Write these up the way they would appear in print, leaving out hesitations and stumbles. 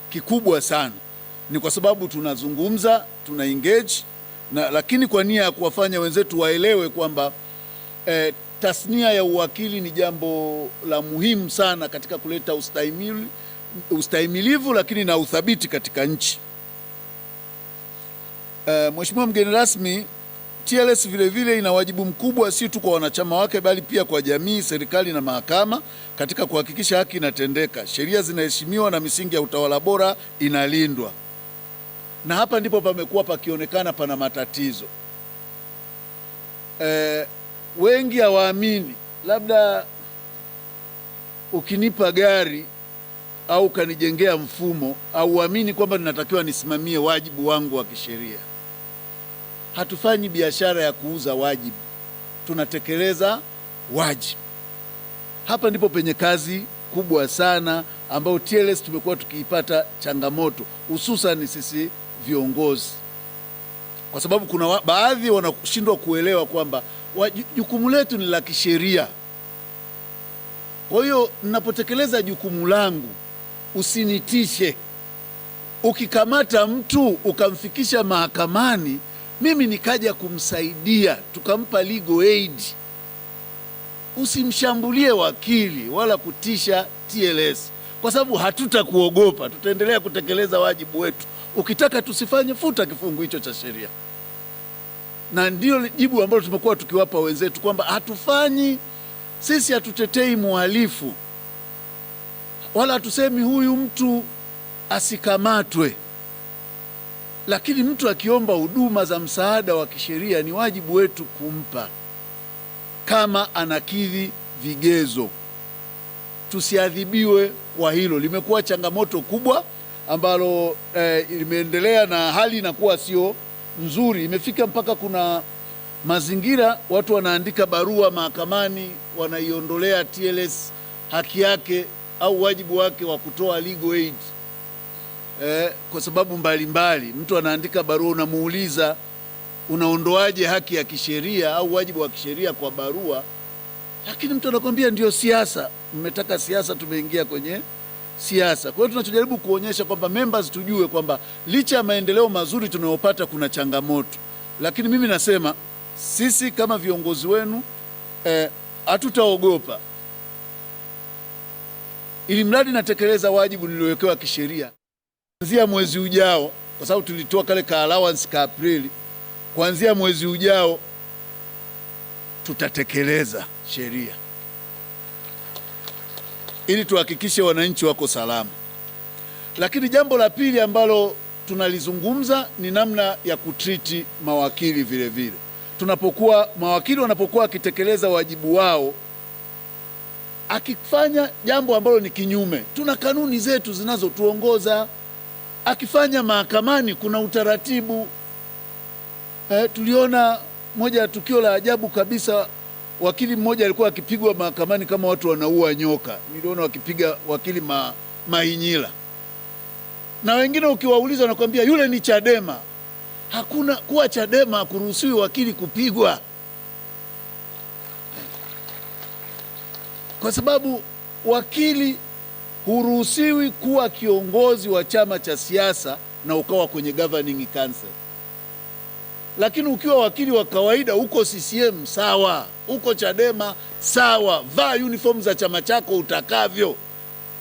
kikubwa sana. Ni kwa sababu tunazungumza, tuna engage lakini kwa nia ya kuwafanya wenzetu waelewe kwamba tasnia ya uwakili ni jambo la muhimu sana katika kuleta ustahimilivu lakini na uthabiti katika nchi. Mheshimiwa mgeni rasmi, TLS vile vile ina wajibu mkubwa si tu kwa wanachama wake bali pia kwa jamii, serikali na mahakama katika kuhakikisha haki inatendeka, sheria zinaheshimiwa na misingi ya utawala bora inalindwa. Na hapa ndipo pamekuwa pakionekana pana matatizo. Wengi hawaamini, labda ukinipa gari au ukanijengea mfumo au uamini kwamba ninatakiwa nisimamie wajibu wangu wa kisheria. Hatufanyi biashara ya kuuza wajibu, tunatekeleza wajibu. Hapa ndipo penye kazi kubwa sana ambayo TLS tumekuwa tukiipata changamoto, hususan sisi viongozi, kwa sababu kuna baadhi wanashindwa kuelewa kwamba jukumu letu ni la kisheria. Kwa hiyo ninapotekeleza jukumu langu, usinitishe. Ukikamata mtu ukamfikisha mahakamani, mimi nikaja kumsaidia, tukampa legal aid, usimshambulie wakili wala kutisha TLS, kwa sababu hatutakuogopa, tutaendelea kutekeleza wajibu wetu. Ukitaka tusifanye, futa kifungu hicho cha sheria. Na ndio jibu ambalo tumekuwa tukiwapa wenzetu kwamba hatufanyi, sisi hatutetei muhalifu wala hatusemi huyu mtu asikamatwe, lakini mtu akiomba huduma za msaada wa kisheria ni wajibu wetu kumpa kama anakidhi vigezo. Tusiadhibiwe kwa hilo. Limekuwa changamoto kubwa ambalo limeendelea na hali inakuwa sio nzuri. Imefika mpaka kuna mazingira watu wanaandika barua mahakamani, wanaiondolea TLS haki yake au wajibu wake wa kutoa legal aid kwa sababu mbalimbali. Mtu anaandika barua, unamuuliza unaondoaje haki ya kisheria au wajibu wa kisheria kwa barua, lakini mtu anakwambia ndio siasa, mmetaka siasa, tumeingia kwenye siasa. Kwa hiyo tunachojaribu kuonyesha kwamba members tujue kwamba licha ya maendeleo mazuri tunayopata kuna changamoto, lakini mimi nasema sisi kama viongozi wenu hatutaogopa, ili mradi natekeleza wajibu niliowekewa kisheria. Kuanzia mwezi ujao, kwa sababu tulitoa kale ka allowance ka Aprili, kuanzia mwezi ujao tutatekeleza sheria ili tuhakikishe wananchi wako salama. Lakini jambo la pili ambalo tunalizungumza ni namna ya kutriti mawakili vile vile. Mawakili wanapokuwa wakitekeleza wajibu wao, akifanya jambo ambalo ni kinyume, tuna kanuni zetu zinazotuongoza. Akifanya mahakamani kuna utaratibu. Tuliona moja ya tukio la ajabu kabisa, wakili mmoja alikuwa akipigwa mahakamani kama watu wanaua nyoka. Niliona wakipiga wakili Mahinyila, na wengine ukiwauliza wanakuambia yule ni Chadema. Hakuna kuwa Chadema hakuruhusiwi wakili kupigwa, kwa sababu wakili huruhusiwi kuwa kiongozi wa chama cha siasa na ukawa kwenye governing council. Lakini ukiwa wakili wa kawaida, uko CCM sawa, uko Chadema sawa, vaa uniform za chama chako utakavyo,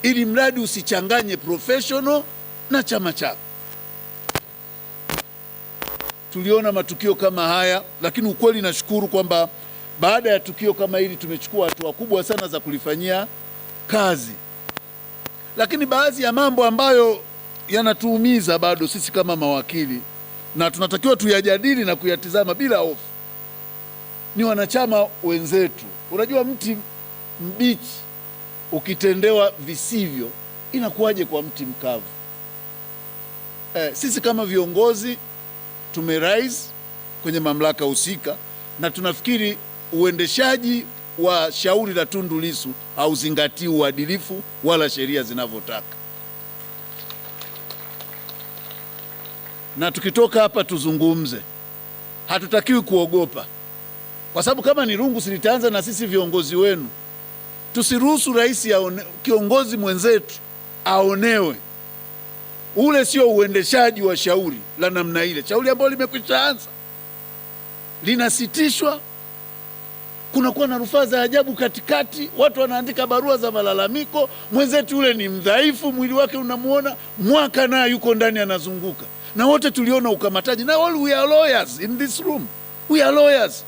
ili mradi usichanganye professional na chama chako. Tuliona matukio kama haya, lakini ukweli nashukuru kwamba baada ya tukio kama hili tumechukua hatua kubwa sana za kulifanyia kazi. Lakini baadhi ya mambo ambayo yanatuumiza bado sisi kama mawakili na tunatakiwa tuyajadili na kuyatizama bila hofu ni wanachama wenzetu. Unajua, mti mbichi ukitendewa visivyo inakuwaje kwa mti mkavu? Sisi kama viongozi tumerise kwenye mamlaka husika na tunafikiri uendeshaji wa shauri la Tundu Lissu hauzingatii uadilifu wala sheria zinavyotaka. Na tukitoka hapa tuzungumze, hatutakiwi kuogopa, kwa sababu kama ni rungu silitaanza na sisi viongozi wenu. Tusiruhusu rais kiongozi mwenzetu aonewe. ule sio uendeshaji wa shauri la namna ile. Shauri ambalo limekwisha anza linasitishwa, kunakuwa na rufaa za ajabu katikati, watu wanaandika barua za malalamiko. Mwenzetu yule ni mdhaifu, mwili wake unamuona, mwaka naye yuko ndani anazunguka, na wote tuliona ukamataji. Na all we are lawyers in this room, we are lawyers.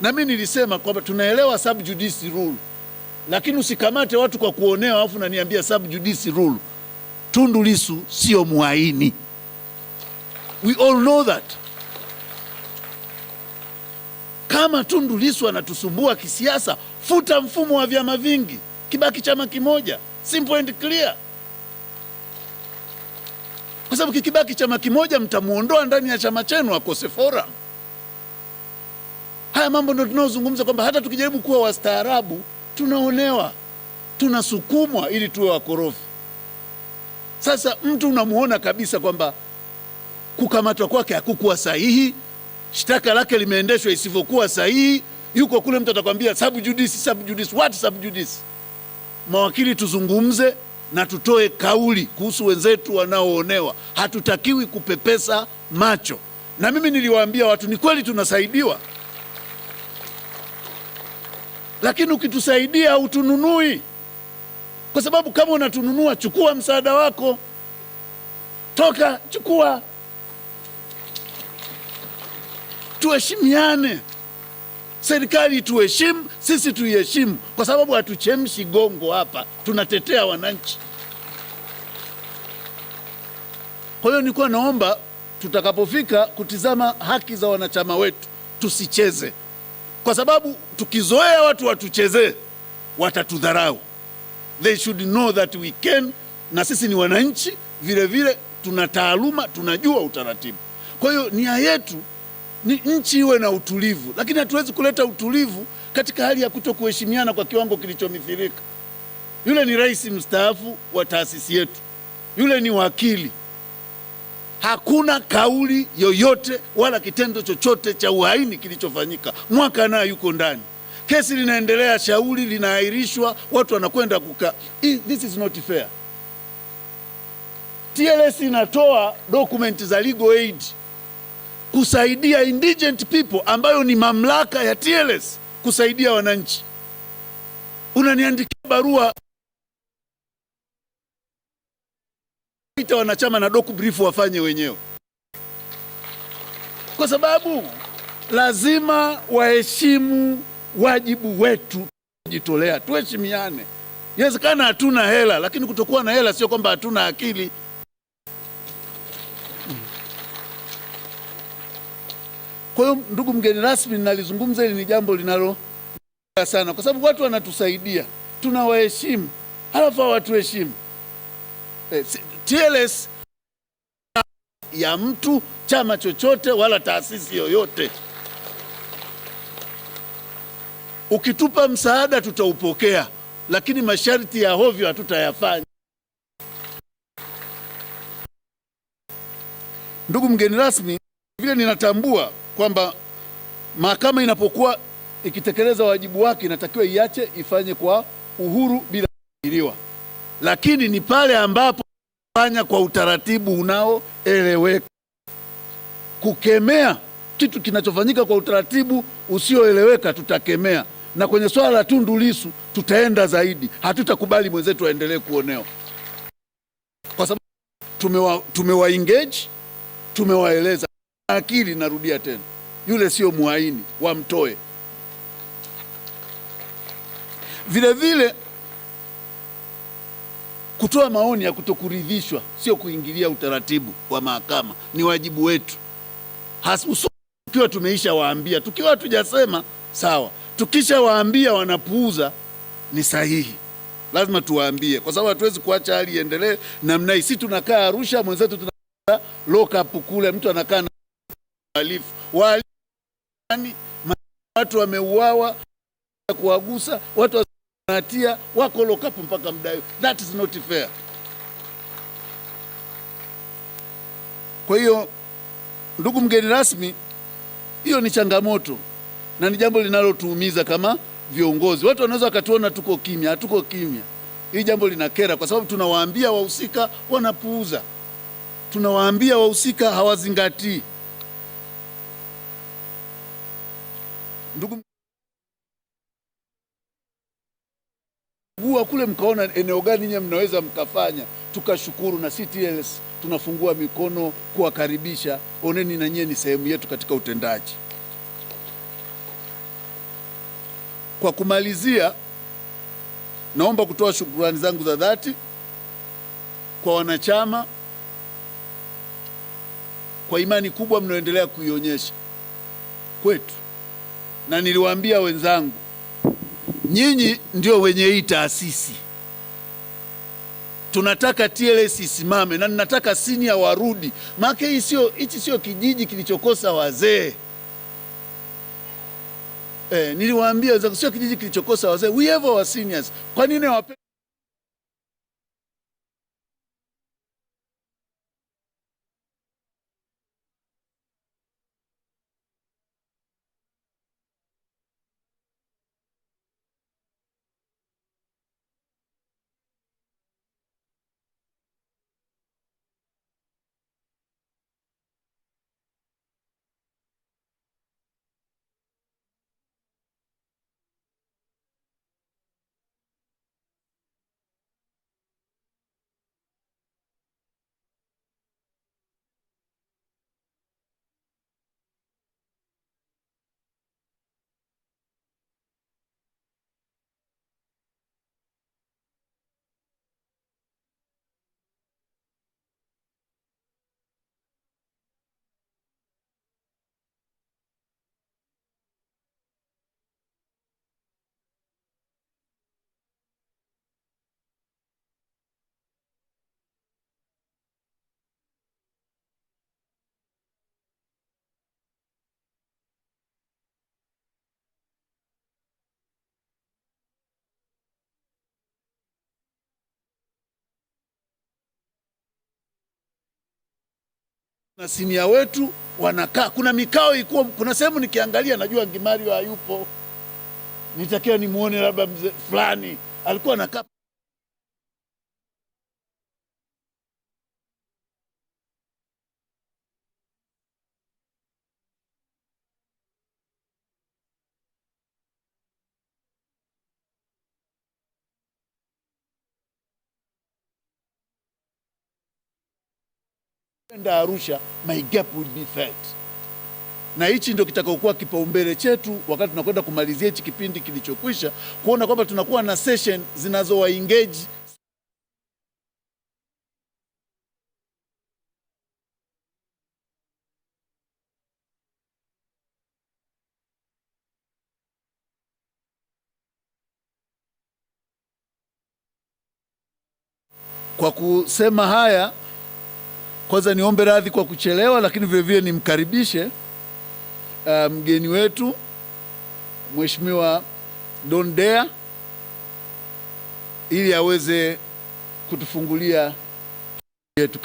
Na mimi nilisema kwamba tunaelewa sub judice rule, lakini usikamate watu kwa kuonewa alafu naniambia sub judice rule. Tundu Lissu sio muhaini, we all know that. Kama Tundu Lissu anatusumbua kisiasa, futa mfumo wa vyama vingi, kibaki chama kimoja, simple and clear. Kwa sababu kikibaki chama kimoja, mtamuondoa ndani ya chama chenu, akose forum. Haya mambo ndio tunaozungumza kwamba hata tukijaribu kuwa wastaarabu tunaonewa, tunasukumwa ili tuwe wakorofi. Sasa mtu unamuona kabisa kwamba kukamatwa kwake hakukuwa sahihi, shtaka lake limeendeshwa isivyokuwa sahihi, yuko kule, mtu atakwambia sub judice, sub judice. What sub judice? Mawakili tuzungumze na tutoe kauli kuhusu wenzetu wanaoonewa. Hatutakiwi kupepesa macho. Na mimi niliwaambia watu, ni kweli tunasaidiwa, lakini ukitusaidia hautununui. Kwa sababu kama unatununua, chukua msaada wako, toka chukua. Tuheshimiane, serikali tuheshimu, sisi tuiheshimu, kwa sababu hatuchemshi gongo hapa, tunatetea wananchi. Kwa hiyo nilikuwa naomba tutakapofika kutizama haki za wanachama wetu tusicheze, kwa sababu tukizoea watu watuchezee watatudharau. They should know that we can, na sisi ni wananchi vile vile, tuna taaluma, tunajua utaratibu. Kwa hiyo nia yetu ni nchi iwe na utulivu, lakini hatuwezi kuleta utulivu katika hali ya kutokuheshimiana kwa kiwango kilichomithilika. Yule ni rais mstaafu wa taasisi yetu, yule ni wakili. Hakuna kauli yoyote wala kitendo chochote cha uhaini kilichofanyika. Mwaka naye yuko ndani, kesi linaendelea, shauri linaahirishwa, watu wanakwenda kukaa. This is not fair. TLS inatoa dokumenti za legal aid kusaidia indigent people, ambayo ni mamlaka ya TLS kusaidia wananchi. Unaniandikia barua ita wanachama na doku brief wafanye wenyewe, kwa sababu lazima waheshimu wajibu wetu, kujitolea, tuheshimiane. Inawezekana hatuna hela, lakini kutokuwa na hela sio kwamba hatuna akili. Kwa hiyo ndugu mgeni rasmi, nalizungumza hili ni jambo linalo sana, kwa sababu watu wanatusaidia, tunawaheshimu, halafu hawatuheshimu. TLS ya mtu, chama chochote, wala taasisi yoyote. Ukitupa msaada tutaupokea, lakini masharti ya hovyo hatutayafanya. Ndugu mgeni rasmi, vile ninatambua kwamba mahakama inapokuwa ikitekeleza wajibu wake inatakiwa iache ifanye kwa uhuru bila kuingiliwa, lakini ni pale ambapo fanya kwa utaratibu unaoeleweka. Kukemea kitu kinachofanyika kwa utaratibu usioeleweka tutakemea, na kwenye swala la Tundu Lissu tutaenda zaidi. Hatutakubali mwenzetu aendelee kuonewa, kwa sababu tumewa engage, tumewaeleza akili. Narudia tena, yule sio muhaini, wamtoe. Vile vile kutoa maoni ya kutokuridhishwa sio kuingilia utaratibu wa mahakama, ni wajibu wetu. Tukiwa tumeisha waambia, tukiwa tujasema sawa, tukisha waambia wanapuuza, ni sahihi. Lazima tuwaambie, kwa sababu hatuwezi kuacha hali iendelee namna hii. Sisi tunakaa Arusha, mwenzetu tunakaa lock up kule, mtu anakaa na wahalifu. Watu wameuawa, kuwagusa watu hatia, wako lock up mpaka muda. That is not fair. Kwa hiyo ndugu mgeni rasmi, hiyo ni changamoto na ni jambo linalotuumiza kama viongozi. Watu wanaweza wakatuona tuko kimya. Hatuko kimya, Hii jambo linakera kwa sababu tunawaambia wahusika wanapuuza, tunawaambia wahusika hawazingatii. Ndugu kule, mkaona eneo gani nyinyi mnaweza mkafanya, tukashukuru, na TLS tunafungua mikono kuwakaribisha. Oneni na nyinyi ni sehemu yetu katika utendaji. Kwa kumalizia, naomba kutoa shukrani zangu za dhati kwa wanachama kwa imani kubwa mnaoendelea kuionyesha kwetu, na niliwaambia wenzangu, nyinyi ndio wenye hii taasisi. Tunataka TLS isimame, na ninataka senior warudi, maana hichi sio kijiji kilichokosa wazee. Niliwaambia wenzangu, sio kijiji kilichokosa wazee, we have our seniors. Kwa nini wape na sinia wetu wanakaa. Kuna mikao ilikuwa, kuna sehemu nikiangalia najua Ngimario hayupo, nitakiwa nimuone labda mzee fulani alikuwa anakaa Arusha, my gap will be felt. Na hichi ndio kitakaokuwa kipaumbele chetu wakati tunakwenda kumalizia hichi kipindi kilichokwisha, kuona kwamba tunakuwa na session zinazowa engage Kwa kusema haya, kwanza niombe radhi kwa kuchelewa, lakini vile vile nimkaribishe mgeni wetu Mheshimiwa Don Dea ili aweze kutufungulia yetu.